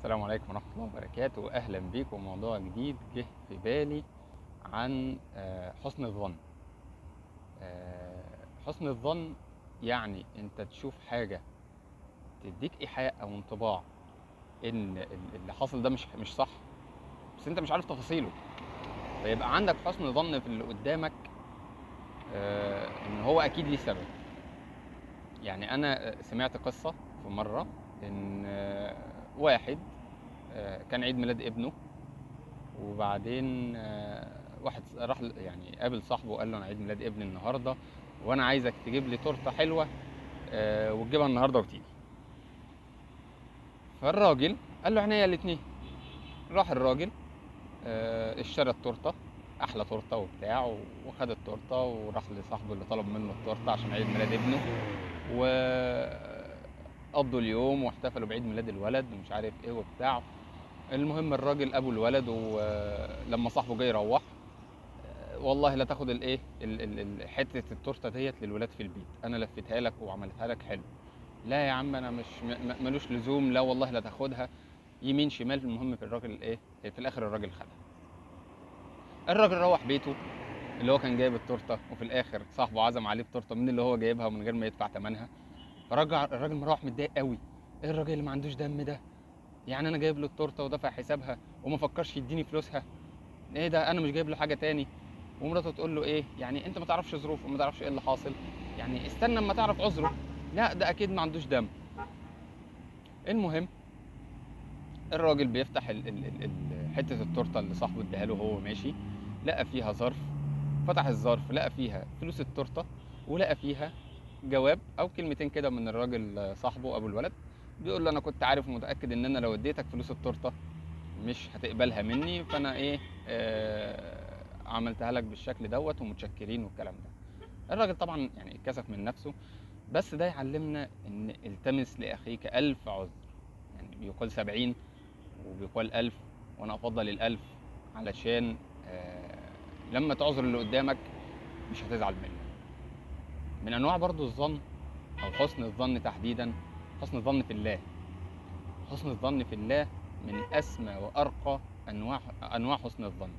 السلام عليكم ورحمة الله وبركاته. أهلا بيكم. موضوع جديد جه في بالي عن حسن الظن. حسن الظن يعني أنت تشوف حاجة تديك إيحاء أو انطباع إن اللي حاصل ده مش صح، بس أنت مش عارف تفاصيله، فيبقى عندك حسن ظن في اللي قدامك إن هو أكيد ليه سبب. يعني أنا سمعت قصة في مرة إن واحد كان عيد ميلاد ابنه، وبعدين واحد راح يعني قابل صاحبه وقال له انا عيد ميلاد ابني النهارده، وانا عايزك تجيب لي تورته حلوه وتجيبها النهارده وتيجي. فالراجل قال له عينيا الاتنين. راح الراجل اشترى التورته، احلى تورته وبتاع، وخد التورته وراح لصاحبه اللي طلب منه التورته عشان عيد ميلاد ابنه، وقضوا اليوم واحتفلوا بعيد ميلاد الولد ومش عارف ايه وبتاع. المهم الراجل ابو الولد، ولما صاحبه جاي يروح والله لا تاخد الايه حته التورته ديت للولاد في البيت، انا لفيتها لك وعملتها لك حلو. لا يا عم انا مش ملوش لزوم، لا والله لا تاخدها. يمين شمال، المهم في الراجل ايه، في الاخر الراجل خدها. الراجل روح بيته اللي هو كان جايب التورته، وفي الاخر صاحبه عزم عليه بتورته من اللي هو جايبها ومن غير ما يدفع ثمنها. فرجع الراجل مروح متضايق قوي. ايه الراجل اللي ما عندوش دم ده؟ يعني انا جايب له التورته ودافع حسابها وما فكرش يديني فلوسها؟ ايه ده، انا مش جايب له حاجه تاني؟ ومراته تقول له ايه يعني، انت ما تعرفش ظروفه وما تعرفش ايه اللي حاصل، يعني استنى اما تعرف عذره. لا ده اكيد ما عندوش دم. المهم الراجل بيفتح حته التورته اللي صاحبه اداها له وهو ماشي، لقى فيها ظرف. فتح الظرف لقى فيها فلوس التورته، ولقى فيها جواب او كلمتين كده من الراجل صاحبه ابو الولد، بيقول له انا كنت عارف ومتاكد ان انا لو اديتك فلوس التورته مش هتقبلها مني، فانا ايه عملتها لك بالشكل دوت ومتشكرين والكلام ده. الراجل طبعا يعني اتكسف من نفسه، بس ده يعلمنا ان التمس لاخيك الف عذر. يعني بيقال 70 وبيقال 1000، وانا افضل الالف، علشان لما تعذر اللي قدامك مش هتزعل منه. من انواع برضو الظن او حسن الظن تحديدا، حسن الظن في الله. حسن الظن في الله من اسمى وارقى انواع حسن الظن،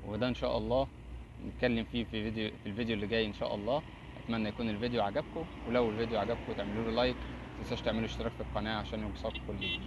وده ان شاء الله نتكلم فيه في الفيديو اللي جاي ان شاء الله. اتمنى يكون الفيديو عجبكم، ولو الفيديو عجبكم تعملوا له لايك، متنساش تعملوا اشتراك في القناه عشان يوصلكم كل جديد.